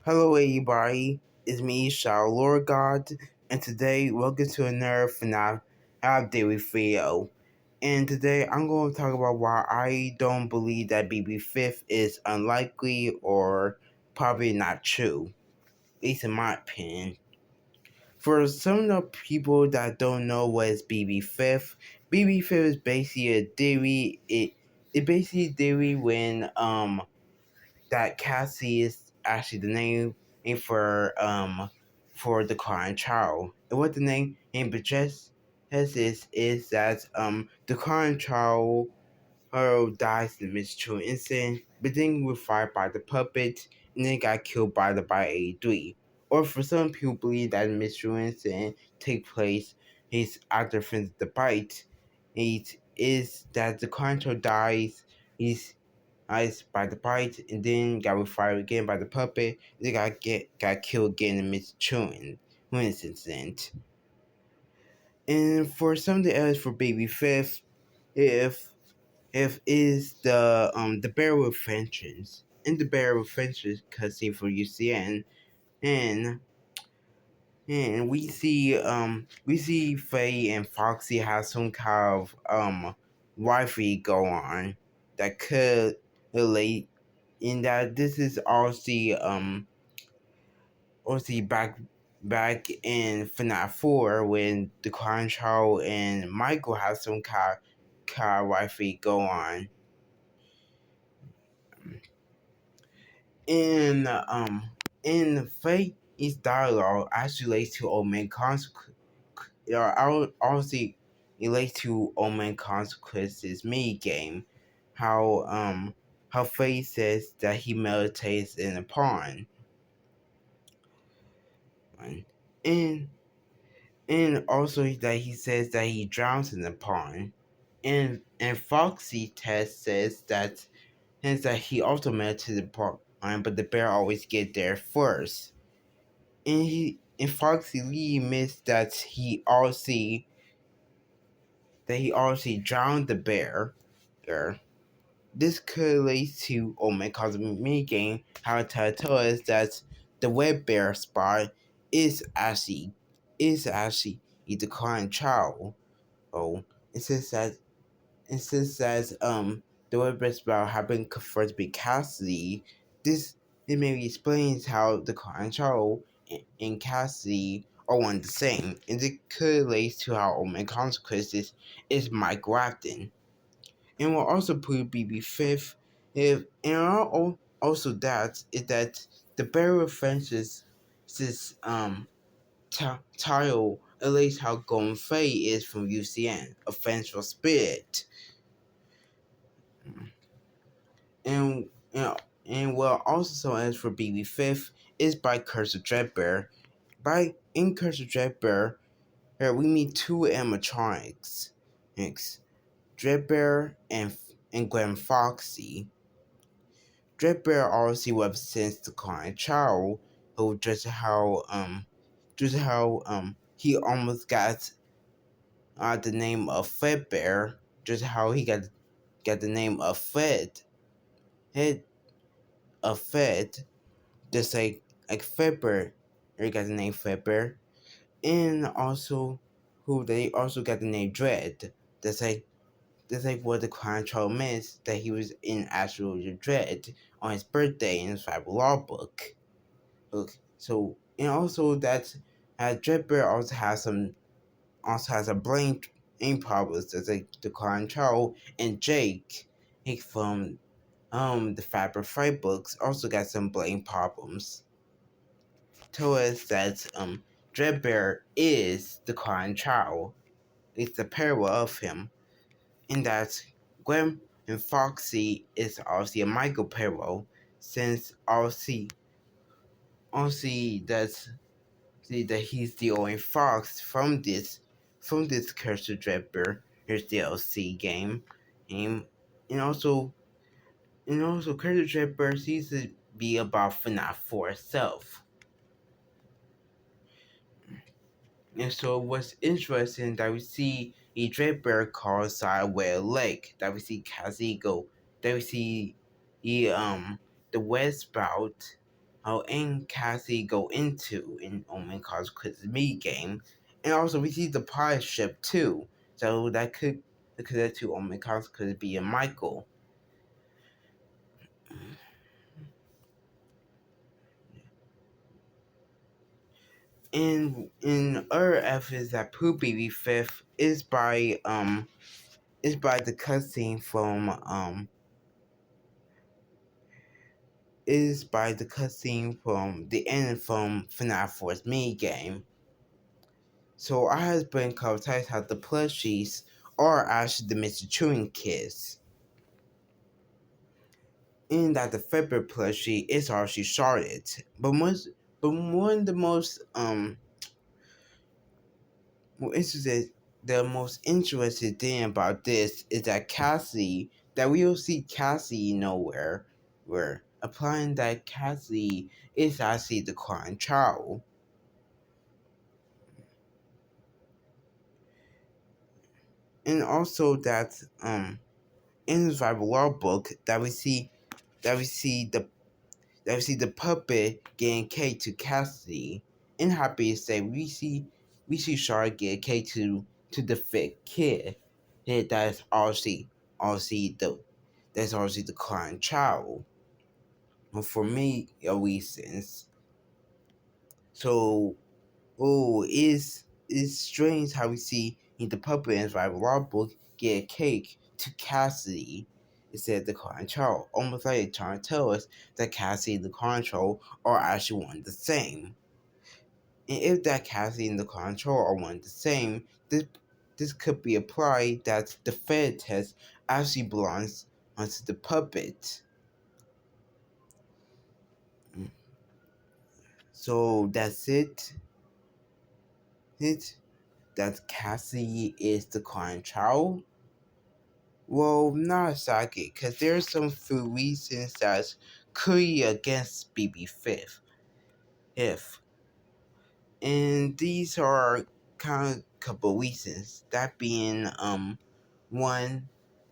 Hello, everybody. It's me, Shao Lord God, and today welcome to another FNAF update video. And today I'm going to talk about why I don't believe that Bv5th is unlikely or probably not true, at least in my opinion. For some of the people that don't know what is Bv5th, Bv5th is basically a theory. It basically a theory when that Cassie is actually the name for the crying child. And what the name suggests is that the crying child dies in a mystical incident, but then was fired by the puppet and then got killed by the Bv5th. Or for some people believe that the mystical incident take place is after the bite. It is that the crying child dies. He's Ice by the bite, and then got refired again by the puppet. They got killed again in Miss Chewing when this incident. And for something else for Bv5th, if is the Bear with Vengeance in the Bear with Vengeance cutscene for UCN, and we see Faye and Foxy have some kind of rivalry go on that could relate in that this is also back in FNAF 4 when the Clown Child and Michael have some car rivalry go on. In in Fate's dialogue actually relates to Old Man Consequence. Obviously relates to Old Man Consequences mini game. How Fate says that he meditates in a pond. And also that he says that he drowns in the pond. And Foxy Test says that he also meditates in the pond, but the bear always get there first. And Foxy Lee admits that he also drowned the bear. This correlates to Omega Cosmic Minigame, how to tell us that the web bear spot is actually a declined child. Oh, it says that the web bear spot have been confirmed to be Cassidy. This it maybe explains how the declined child and Cassidy are one the same, and it correlates to how Omega Consequences is Mike Grafton. And will also put Bv5th if and also that is that the burial fences this tile relates how Golden Fay is from UCN, a vengeful spirit. And what also as for Bv5th is by Curse of Dreadbear. By in Curse of Dreadbear, we meet two animatronics, Dreadbear and Gwen Foxy. Dreadbear obviously represents the client child who just how he almost got the name of Fedbear, just how he got the name of Head of Fed, just like Fedbear, he got the name Fedbear, and also who they also got the name Dread. That's like what the client child meant that he was in actual Dread on his birthday in his Bible law book. Okay, so and also that Dreadbear also has a brain problems as like the Clown Child and Jake from the Fabric Fight books also got some brain problems. Tell us that Dreadbear is the Clown Child. It's the parallel of him. And that Gwen and Foxy is obviously a Michael parallel since obviously that's see that he's the only fox from this Cursed Dreadbear here's DLC game. And and also Cursed Dreadbear seems to be about FNAF 4 itself. And so what's interesting that we see a Dreadbear called Sideway Lake, that we see Kazigo, that we see the West Spout Aang Cassie go into in Omen Cause Quiz Me game, and also we see the pirate ship too. So that could lead to Omen Cause could be a Michael. In other episodes that prove Bv5th is by the cutscene from the end from FNAF 4's mini game. So I has been covered how the plushies are actually the Mr. Chewing kids. And that the favorite plushie is actually Charlotte. But one of the most interested the most interesting thing about this is that Cassie that we don't see Cassie nowhere where applying that Cassie is actually the crying child. And also that in the survival law book that we see the puppet getting cake to Cassidy. In Happy to Say we see Charlotte get cake to the fit kid. And that's obviously the crying child. But for me, at least, so it's strange how we see in the puppet and survival law book get a cake to Cassidy instead of the control, almost like they're trying to tell us that Cassidy and the control are actually one and the same. And if that Cassidy and the control are one and the same, this could be applied that the Fed test actually belongs onto the puppet. So that's it. It that Cassie is the control. Well, not exactly, because there's some few reasons that's clearly against Bv5th. If and these are kind of couple reasons. That being one,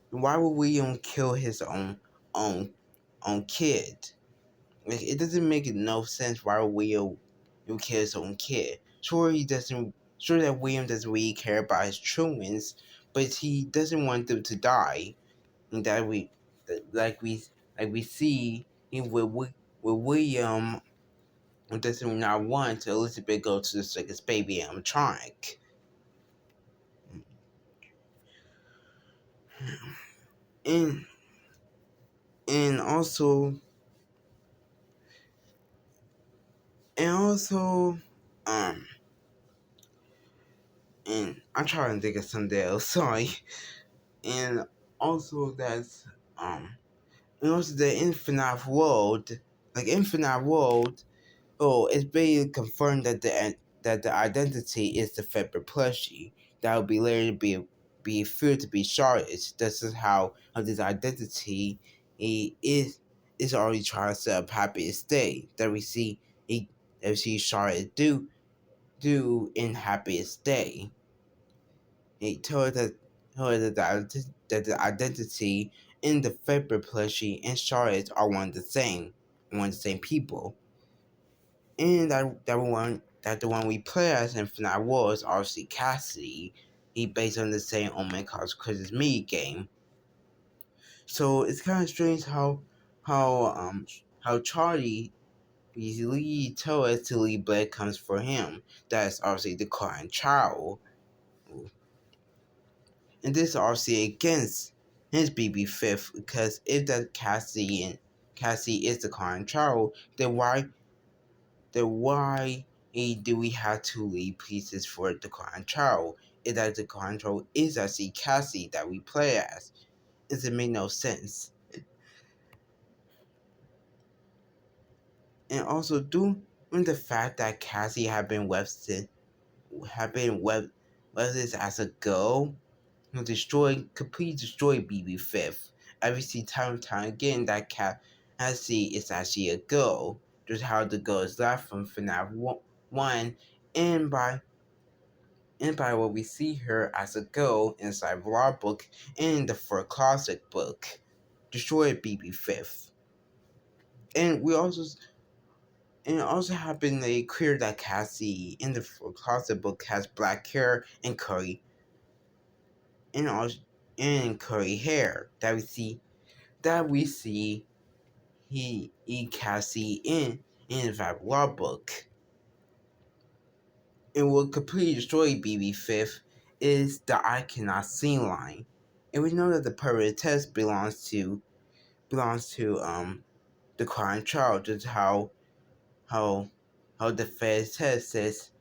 why would William kill his own own kid? Like it doesn't make no sense why would William kill his own kid. Sure that William doesn't really care about his children, but he doesn't want them to die. And that like we like we see with William doesn't not want Elizabeth go to the circus baby animatronic. And and also and also um and I'm trying to think of something else, sorry. And also that's and also the Infinite World, oh, it's basically confirmed that the identity is the favorite plushie. That will be later be feared to be Charlotte's. This is how this identity is already trying to set up happiest day that we see Charlotte do in happiest day. It told that that the identity in the favorite plushie and Charlotte are one of the same people. And that the one we play as in FNAF was obviously Cassidy. He based on the same Omen Cause Chris's Me game. So it's kind of strange how Charlie easily told us to leave blood comes for him. That's obviously the crying child. And this is obviously against his Bv5th because if that Cassie is the crying child, then why do we have to leave pieces for the control? Is that the control is actually Cassie that we play as? Does it make no sense? And also due to the fact that Cassie have been webs as a girl, completely destroy Bv5th. I see time and time again that Cassie is actually a girl. Just how the girl is left from FNAF 1 and by what we see her as a girl inside Raw book and the For Classic book. Destroy Bv5th. And we also And it also happened they clear that Cassie in the closet book has black hair and and also and curly hair that we see he Cassie in that law book. And what completely destroyed Bv5th is the I cannot see line. And we know that the permanent test belongs to the client child, just how the Fed test says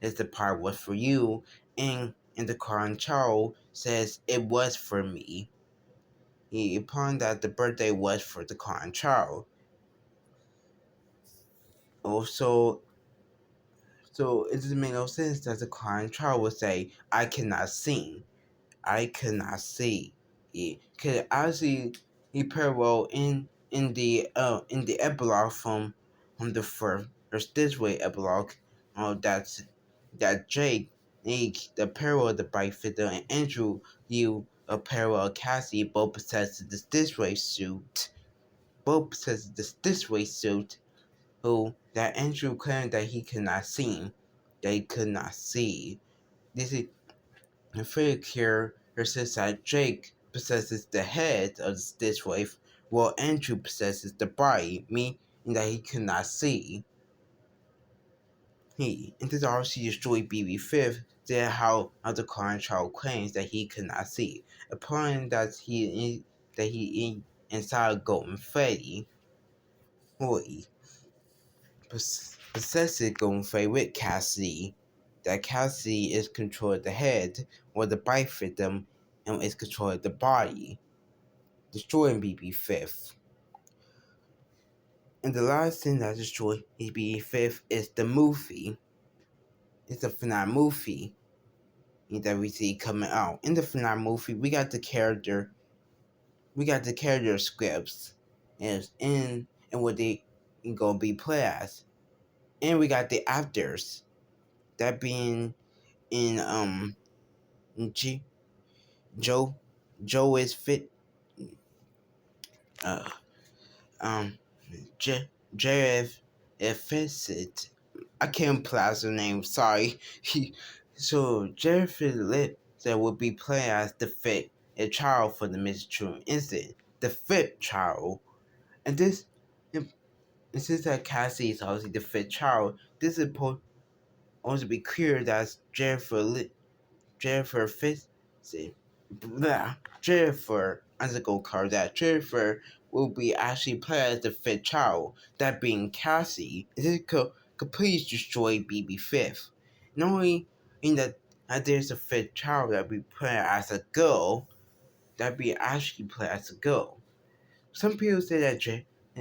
is the part was for you, and the client child says it was for me. He upon that the birthday was for the client child. Also, so it doesn't make no sense that the client child would say, I cannot sing. I could not see. Because obviously he parallel in the epilogue from the first or this way epilogue. That Jake, the parallel the Bv5th and Andrew, you a parallel Cassie both possess this way suit. Both possess this way suit. Who that Andrew claimed that he could not see. They could not see. This is the fake here says that Jake possesses the head of the Stitch Wave, while Andrew possesses the body, meaning that he cannot see. And this also destroyed Bv5th, then how the client child claims that he cannot see, applying that he inside Golden Freddy. Boy, possesses Golden Freddy with Cassie. That Cassie is controlling the head, while the bite victim and is controlling the body, destroying Bv5th. And the last thing that destroyed Bv5th is the movie. It's a finale movie that we see coming out. In the finale movie, we got the character scripts and what they gonna be played as. And we got the actors that being in G, Joe Joe is fit uh um J JF Fitsit. I can't pronounce the name, sorry. So Jeffrey Lit that would be playing as the fifth a child for the Mr. incident. The fifth child. And since that Cassie is obviously the fifth child, this is supposed to be clear that Jennifer Fitz, Jennifer, as I go call that, Jennifer will be actually played as the fifth child, that being Cassie. This completely destroy Bv5th. Knowing that there's a fifth child that be played as a girl, that be actually played as a girl. Some people say that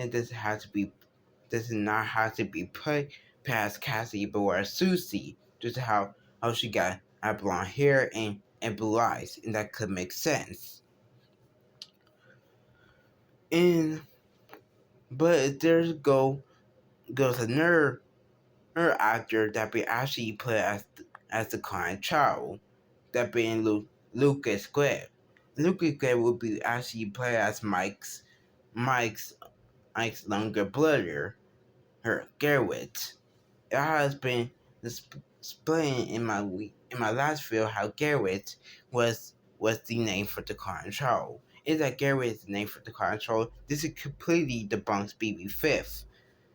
does not have to be played past Cassie but as Susie, just how she got blonde hair and blue eyes, and that could make sense. And but there's goes another actor that be actually played as the client child, that being Lucas Greb. Lucas Greb will be actually played as Mike's younger brother, her Garrett. It has been explained in my last video how Garrett was the name for the client child. Is that Garrett is the name for the client child? This is completely debunks Bv5th.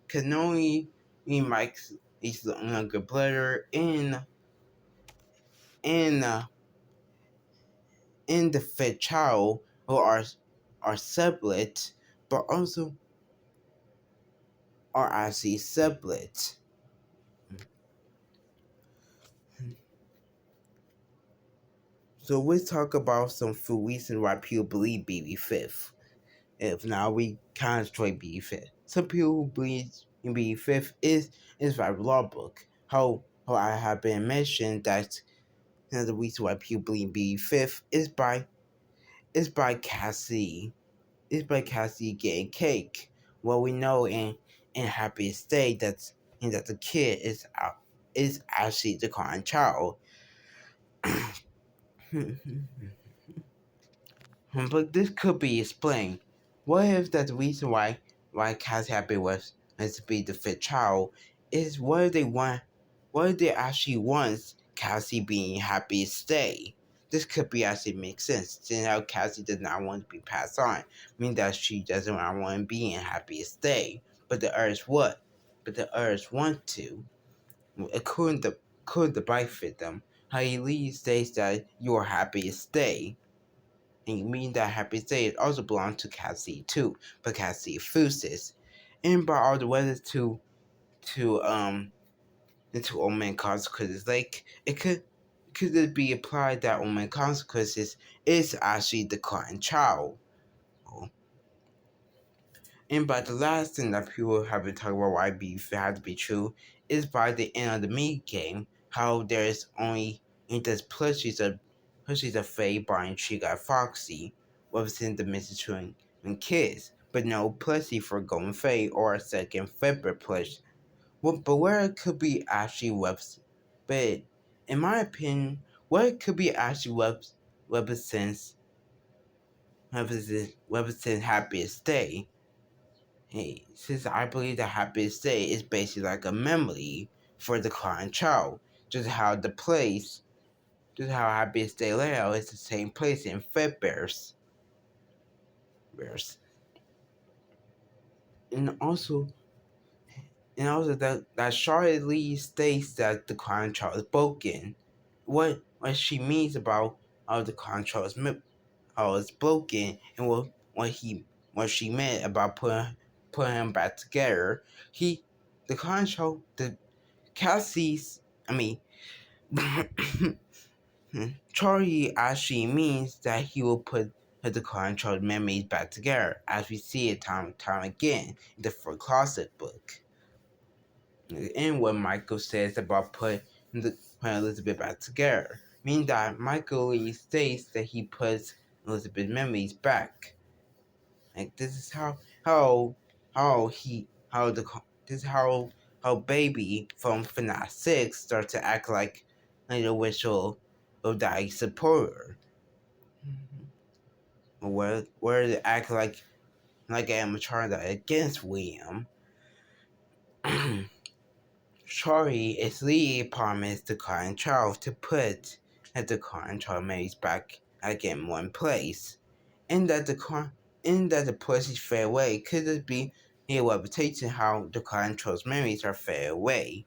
Cause knowing Mike's is the younger brother in uh, in the fifth child who are separate, but also are actually separate. So let's talk about some few reasons why people believe Bv5th. If now we concentrate Bv5th. Some people who believe in Bv5th is by law book. How I have been mentioned that the reason why people believe Bv5th is by Cassie. It's by Cassie getting cake. Well, we know in Happy State that the kid is actually the current child. But this could be explained. What if that's the reason why Cassie happy to be the fifth child is what they want, what they actually want Cassie being happy to stay. This could be actually make sense, since how Cassie does not want to be passed on, meaning that she doesn't want to be in happy to stay. But the Earth what? But the Earth want to. According to Bv5th, how he leads states that you are happy to stay. And you mean that happy state also belongs to Cassie too, but Cassie Fusis. And by all the way to into Omen consequences, like could it be applied that Omen consequences is actually the client child? And by the last thing that people have been talking about why beef had to be true is by the end of the mid game, how there's only in this plushies of Faye, Barney, Chica, Foxy, representing the message and kids, but no plushie for Golden Faye or a second favorite plush. Well, but where it could be actually but in my opinion, where it could be actually represents represent happiest day. Hey, since I believe that happiest day is basically like a memory for the client child, just how the place, just how happiest day layout is the same place in Fedbear's. Bears. And also, that Charlotte Lee states that the client child is broken. What she means about how the client child is how it's broken, and what she meant about putting him back together. He the control the Cassie's I mean Charlie actually means that he will put the control memories back together, as we see it time and time again in the For Closet book. And what Michael says about putting Elizabeth back together, meaning that Michael Lee states that he puts Elizabeth's memories back. Like this is how he how the this is how baby from FNAF 6 starts to act like a whistle of die supporter. Where they act like amateur against William. Charlie is leading promised the client child to put the client child maze back again in one place. And that the person's fair away could it be a reputation how the client child's memories are fair away.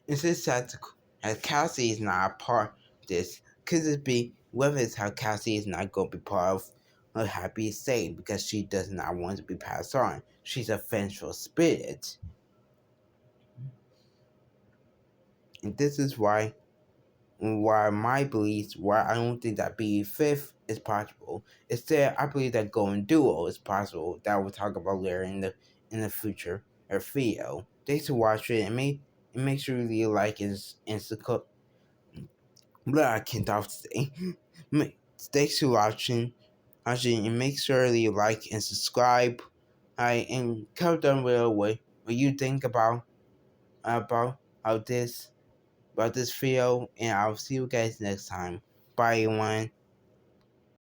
It's just that as Cassie is not a part of this, could it be whether it's how Cassie is not going to be part of a happy state because she does not want to be passed on. She's a vengeful spirit. And this is why my beliefs, why I don't think that Bv5th is possible. Instead, I believe that Golden Duo is possible. That we'll talk about later in the future or video. Thanks for watching, and make sure you like and support. Blah, I can't talk today. Thanks for watching, and make sure you like and subscribe. And comment down below what you think about how this about this video, and I'll see you guys next time. Bye, everyone.